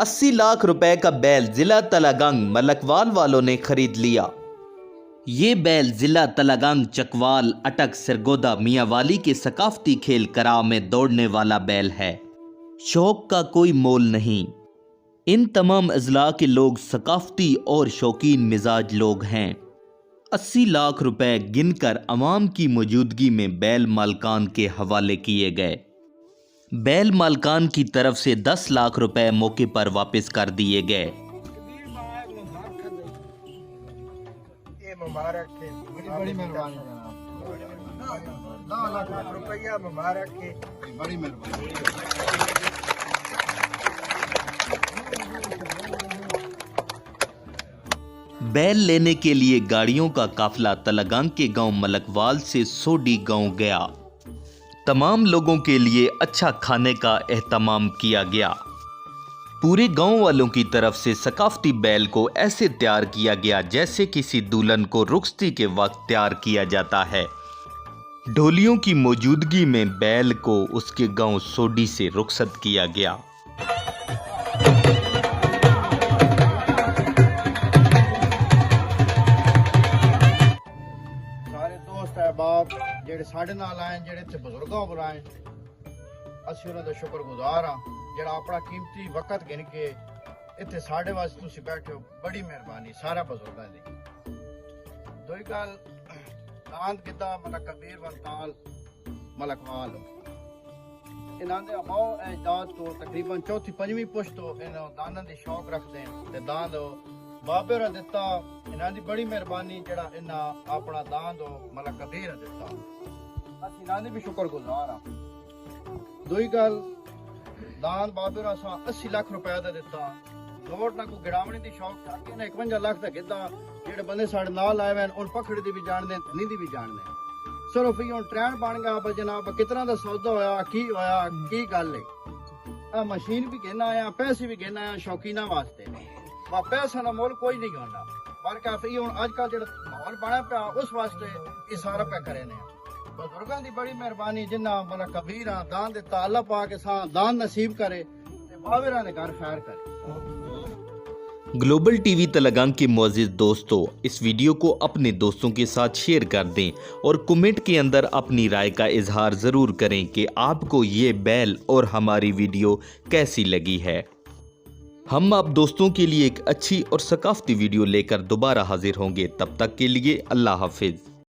80 लाख रुपए का बैल जिला तलागंग मलकवाल वालों ने खरीद लिया। ये बैल जिला तलागंग चकवाल अटक सरगोदा मियांवाली के सकाफती खेल कराव में दौड़ने वाला बैल है। शौक का कोई मोल नहीं। इन तमाम अजला के लोग सकाफती और शौकीन मिजाज लोग हैं। 80 लाख रुपए गिनकर अवाम की मौजूदगी में बैल मालकान के हवाले किए गए। बैल मालकान की तरफ से 10 लाख रुपए मौके पर वापस कर दिए गए। मुबारक है, बड़ी मेहरबानी जनाब। 10 लाख रुपया मुबारक है, बड़ी मेहरबानी। बैल लेने के लिए गाड़ियों का काफिला तलागंग के गांव मलकवाल से सोडी गांव गया। तमाम लोगों के लिए अच्छा खाने का एहतमाम किया गया। पूरे गांव वालों की तरफ से सकाफती बैल को ऐसे तैयार किया गया जैसे किसी दुल्हन को रुखसती के वक्त तैयार किया जाता है। ढोलियों की मौजूदगी में बैल को उसके गांव सोडी से रुखसत किया गया। सारे दोस्त अहबाब ਜਿਹੜੇ ਸਾਡੇ ਨਾਲ ਆਏ ਜਿਹੜੇ ਤੇ ਬਜ਼ੁਰਗਾਂ ਬੁਲਾਏ ਅਸੀਂ ਉਹਨਾਂ ਦਾ ਸ਼ੁਕਰਗੁਜ਼ਾਰ ਹਾਂ ਜਿਹੜਾ ਆਪਣਾ ਕੀਮਤੀ ਵਕਤ ਗਿਣ ਕੇ ਇੱਥੇ ਸਾਡੇ ਵਾਸਤੇ ਤੁਸੀਂ ਬੈਠੇ ਹੋ। ਬੜੀ ਮਿਹਰਬਾਨੀ ਸਾਰਾ ਬਜ਼ੁਰਗਾਂ ਦੀ। ਦੋਈ ਗੱਲ ਦਾਨ ਕਿੱਦਾਂ ਮਲਕ ਕਬੀਰ ਵੰਤਾਲ ਮਲਕਵਾਲ ਇਹਨਾਂ ਦੇ ਅਬਾਓ ਅਜਦਾਦ ਤੋਂ ਤਕਰੀਬਨ ਚੌਥੀ ਪੰਜਵੀਂ ਪੁਸ਼ਤ ਤੋਂ ਇਹਨਾਂ ਦਾਨਾਂ ਦੀ ਸ਼ੌਕ ਰੱਖਦੇ ਹਨ ਤੇ ਦਾਨ ਦੋ ਬਾਬੇ ਰਾ ਦਿੱਤਾ। ਇਹਨਾਂ ਦੀ ਬੜੀ ਮਿਹਰਬਾਨੀ ਜਿਹੜਾ ਇਹਨਾਂ ਆਪਣਾ ਦਾਨ ਦੋ ਮਲਕ ਕਬੀਰ ਦਿੱਤਾ। ਅਸੀਂ ਇਹਨਾਂ ਦੇ ਵੀ ਸ਼ੁਕਰਗੁਜ਼ਾਰ ਹਾਂ। ਦੋਈ ਗੱਲ ਦਾਨ ਬਾਬੇ ਰਾ 80 ਲੱਖ ਰੁਪਏ ਦਾ ਦਿੱਤਾ। ਨੋਟ ਨਾ ਕੋਈ ਗਿਰਾਵਣੀ ਦੀ ਸ਼ੌਕ ਕਰਕੇ ਨਾ 51 ਲੱਖ ਦਾ ਕਿੱਦਾਂ ਜਿਹੜੇ ਬੰਦੇ ਸਾਡੇ ਨਾਲ ਆਏ ਹਨ ਉਹ ਪਖੜੇ ਦੀ ਵੀ ਜਾਣਦੇ ਨਹੀਂ ਦੀ ਵੀ ਜਾਣਦੇ। ਸਿਰਫ ਇਹ ਹੁਣ ਟ੍ਰੈਂਡ ਬਣ ਗਿਆ ਬਾ ਜਨਾਬ ਕਿਤਨਾ ਦਾ ਸੌਦਾ ਹੋਇਆ ਕੀ ਹੋਇਆ ਕੀ ਗੱਲ ਹੈ। ਆ ਮਸ਼ੀਨ ਵੀ ਕਹਿਣਾ ਆਇਆ ਪੈਸੇ ਵੀ ਕਹਿਣਾ ਆਇਆ ਸ਼ੌਕੀਨਾ ਵਾਸਤੇ ਬਾ ਪੈਸਾ ਦਾ ਮੁੱਲ ਕੋਈ ਨਹੀਂ ਗਾਉਂਦਾ ਪਰ ਕਾਫੀ ਹੁਣ ਅੱਜ ਕੱਲ ਜਿਹੜਾ ਮਾਹੌਲ ਬਣਿਆ ਪਿਆ ਉਸ ਵਾਸਤੇ ਇਹ ਸਾਰਾ ਪਿਆ ਕਰੇ ਨੇ। ਬਜ਼ੁਰਗਾਂ ਦੀ ਬੜੀ ਮਿਹਰਬਾਨੀ ਜਿਨ੍ਹਾਂ ਮਲਕ ਕਬੀਰਾਂ ਦਾਨ ਦਿੱਤਾ ਅੱਲਾਹ ਪਾਕ ਸਾਂ ਦਾਨ ਨਸੀਬ करे ਤੇ ਬਾਵੇਰਾਂ ਦੇ घर खैर करे। ग्लोबल टीवी तलागंग के मुअज़्ज़िज़ दोस्तों, इस वीडियो को अपने दोस्तों के साथ शेयर कर दें और कमेंट के अंदर अपनी राय का इजहार ज़रूर करें कि आपको ये बैल और हमारी वीडियो कैसी लगी है। हम आप दोस्तों के लिए एक अच्छी और सकाफती वीडियो लेकर दोबारा हाजिर होंगे। तब तक के लिए अल्लाह हाफिज़।